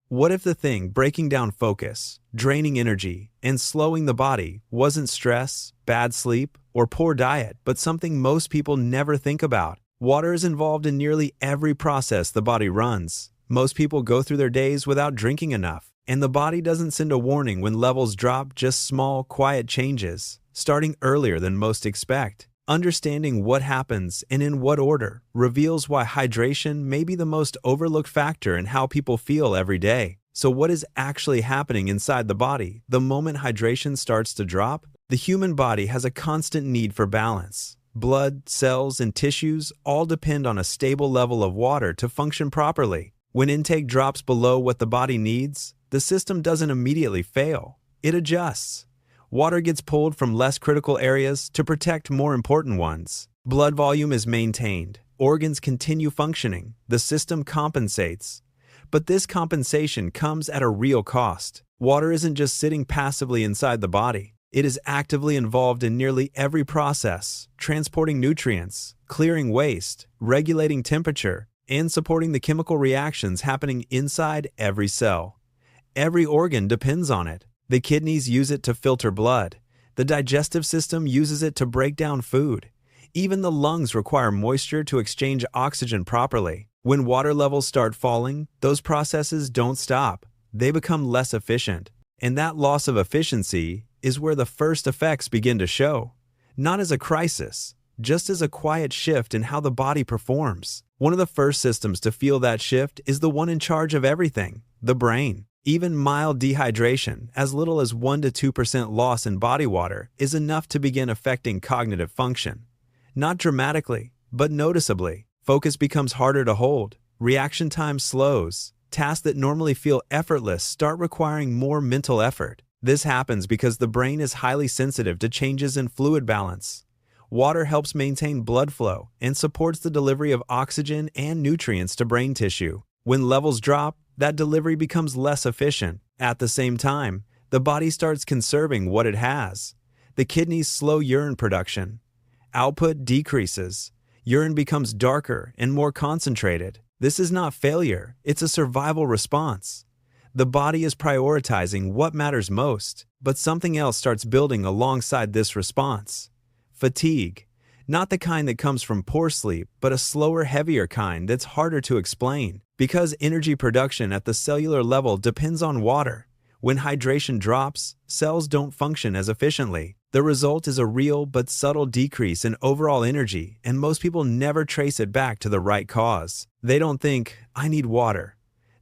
What if the thing breaking down focus, draining energy, and slowing the body wasn't stress, bad sleep, or poor diet, but something most people never think about? Water is involved in nearly every process the body runs. Most people go through their days without drinking enough, and the body doesn't send a warning when levels drop, just small, quiet changes, starting earlier than most expect. Understanding what happens and in what order reveals why hydration may be the most overlooked factor in how people feel every day. So what is actually happening inside the body the moment hydration starts to drop? The human body has a constant need for balance. Blood, cells, and tissues all depend on a stable level of water to function properly. When intake drops below what the body needs, the system doesn't immediately fail. It adjusts. Water gets pulled from less critical areas to protect more important ones. Blood volume is maintained. Organs continue functioning. The system compensates. But this compensation comes at a real cost. Water isn't just sitting passively inside the body. It is actively involved in nearly every process, transporting nutrients, clearing waste, regulating temperature, and supporting the chemical reactions happening inside every cell. Every organ depends on it. The kidneys use it to filter blood. The digestive system uses it to break down food. Even the lungs require moisture to exchange oxygen properly. When water levels start falling, those processes don't stop. They become less efficient. And that loss of efficiency is where the first effects begin to show. Not as a crisis, just as a quiet shift in how the body performs. One of the first systems to feel that shift is the one in charge of everything, the brain. Even mild dehydration, as little as 1 to 2% loss in body water, is enough to begin affecting cognitive function. Not dramatically, but noticeably. Focus becomes harder to hold. Reaction time slows. Tasks that normally feel effortless start requiring more mental effort. This happens because the brain is highly sensitive to changes in fluid balance. Water helps maintain blood flow and supports the delivery of oxygen and nutrients to brain tissue. When levels drop, that delivery becomes less efficient. At the same time, the body starts conserving what it has. The kidneys slow urine production. Output decreases. Urine becomes darker and more concentrated. This is not failure, it's a survival response. The body is prioritizing what matters most, but something else starts building alongside this response. Fatigue. Not the kind that comes from poor sleep, but a slower, heavier kind that's harder to explain. Because energy production at the cellular level depends on water. When hydration drops, cells don't function as efficiently. The result is a real but subtle decrease in overall energy, and most people never trace it back to the right cause. They don't think, I need water.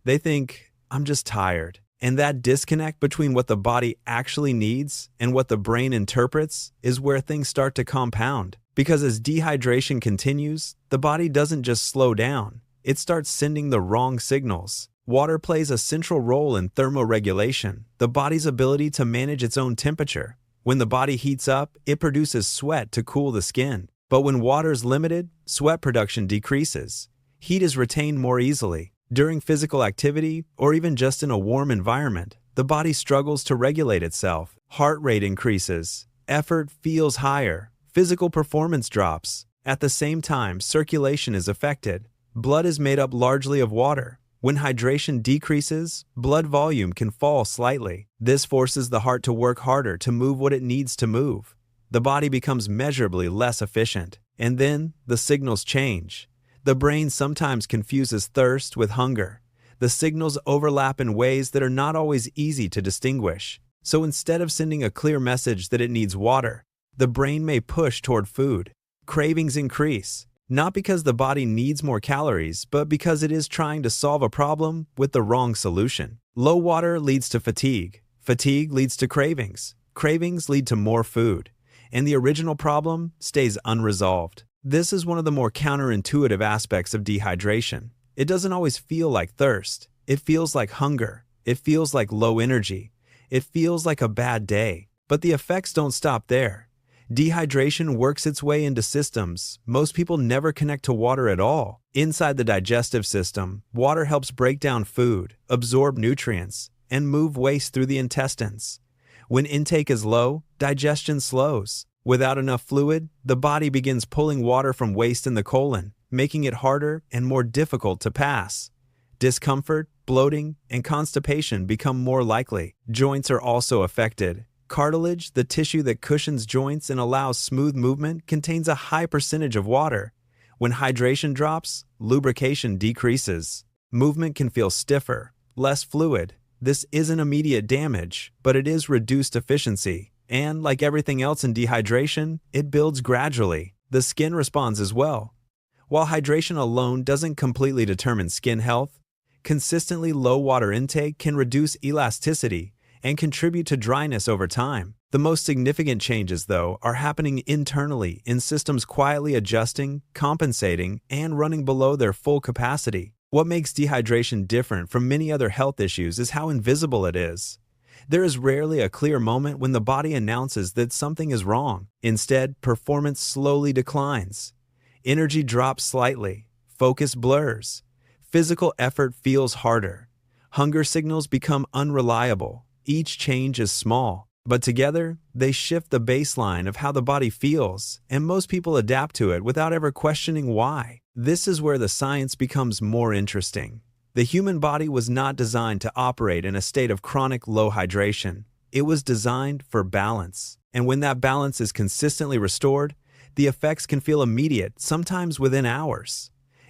They think, I'm just tired. And that disconnect between what the body actually needs and what the brain interprets is where things start to compound. Because as dehydration continues, the body doesn't just slow down. It starts sending the wrong signals. Water plays a central role in thermoregulation, the body's ability to manage its own temperature. When the body heats up, it produces sweat to cool the skin. But when water is limited, sweat production decreases. Heat is retained more easily. During physical activity, or even just in a warm environment, the body struggles to regulate itself. Heart rate increases. Effort feels higher. Physical performance drops. At the same time, circulation is affected. Blood is made up largely of water. When hydration decreases, blood volume can fall slightly. This forces the heart to work harder to move what it needs to move. The body becomes measurably less efficient. And then, the signals change. The brain sometimes confuses thirst with hunger. The signals overlap in ways that are not always easy to distinguish. So instead of sending a clear message that it needs water, the brain may push toward food. Cravings increase. Not because the body needs more calories, but because it is trying to solve a problem with the wrong solution. Low water leads to fatigue. Fatigue leads to cravings. Cravings lead to more food. And the original problem stays unresolved. This is one of the more counterintuitive aspects of dehydration. It doesn't always feel like thirst. It feels like hunger. It feels like low energy. It feels like a bad day. But the effects don't stop there. Dehydration works its way into systems most people never connect to water at all. Inside the digestive system, water helps break down food, absorb nutrients, and move waste through the intestines. When intake is low, digestion slows. Without enough fluid, the body begins pulling water from waste in the colon, making it harder and more difficult to pass. Discomfort, bloating, and constipation become more likely. Joints are also affected. Cartilage, the tissue that cushions joints and allows smooth movement, contains a high percentage of water. When hydration drops, lubrication decreases. Movement can feel stiffer, less fluid. This isn't immediate damage, but it is reduced efficiency. And, like everything else in dehydration, it builds gradually. The skin responds as well. While hydration alone doesn't completely determine skin health, consistently low water intake can reduce elasticity and contribute to dryness over time. The most significant changes, though, are happening internally in systems quietly adjusting, compensating, and running below their full capacity. What makes dehydration different from many other health issues is how invisible it is. There is rarely a clear moment when the body announces that something is wrong. Instead, performance slowly declines. Energy drops slightly. Focus blurs. Physical effort feels harder. Hunger signals become unreliable. Each change is small, but together, they shift the baseline of how the body feels, and most people adapt to it without ever questioning why. This is where the science becomes more interesting. The human body was not designed to operate in a state of chronic low hydration. It was designed for balance. And when that balance is consistently restored, the effects can feel immediate, sometimes within hours.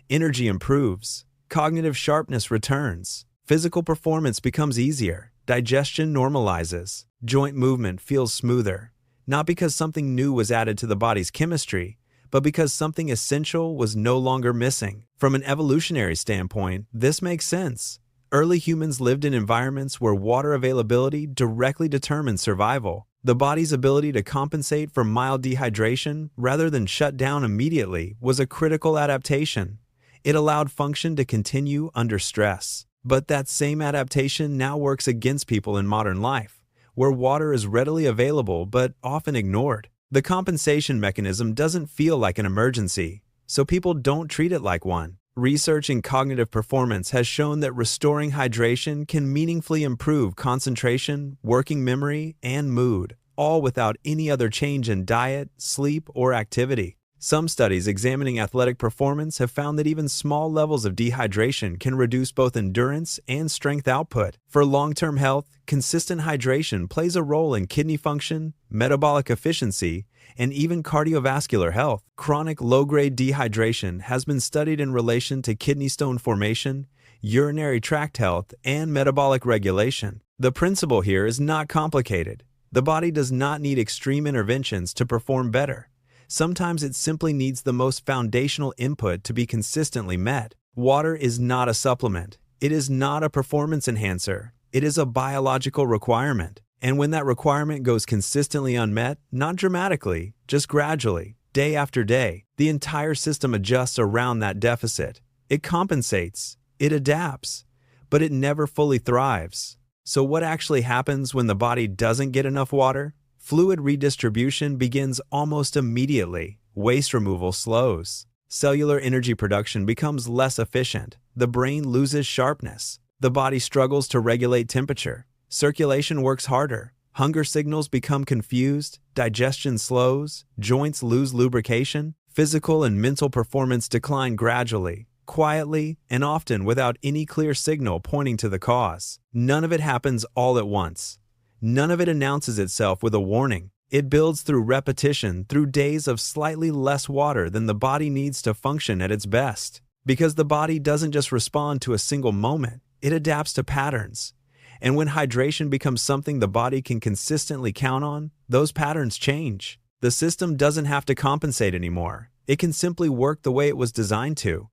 Energy improves. Cognitive sharpness returns. Physical performance becomes easier. Digestion normalizes. Joint movement feels smoother. Not because something new was added to the body's chemistry, but because something essential was no longer missing. From an evolutionary standpoint, this makes sense. Early humans lived in environments where water availability directly determined survival. The body's ability to compensate for mild dehydration rather than shut down immediately was a critical adaptation. It allowed function to continue under stress. But that same adaptation now works against people in modern life, where water is readily available but often ignored. The compensation mechanism doesn't feel like an emergency, so people don't treat it like one. Research in cognitive performance has shown that restoring hydration can meaningfully improve concentration, working memory, and mood, all without any other change in diet, sleep, or activity. Some studies examining athletic performance have found that even small levels of dehydration can reduce both endurance and strength output. For long-term health, consistent hydration plays a role in kidney function, metabolic efficiency, and even cardiovascular health. Chronic low-grade dehydration has been studied in relation to kidney stone formation, urinary tract health, and metabolic regulation. The principle here is not complicated. The body does not need extreme interventions to perform better. Sometimes it simply needs the most foundational input to be consistently met. Water is not a supplement. It is not a performance enhancer. It is a biological requirement. And when that requirement goes consistently unmet, not dramatically, just gradually, day after day, the entire system adjusts around that deficit. It compensates. It adapts. But it never fully thrives. So what actually happens when the body doesn't get enough water? Fluid redistribution begins almost immediately. Waste removal slows. Cellular energy production becomes less efficient. The brain loses sharpness. The body struggles to regulate temperature. Circulation works harder. Hunger signals become confused. Digestion slows. Joints lose lubrication. Physical and mental performance decline gradually, quietly, and often without any clear signal pointing to the cause. None of it happens all at once. None of it announces itself with a warning. It builds through repetition, through days of slightly less water than the body needs to function at its best. Because the body doesn't just respond to a single moment, it adapts to patterns. And when hydration becomes something the body can consistently count on, those patterns change. The system doesn't have to compensate anymore. It can simply work the way it was designed to.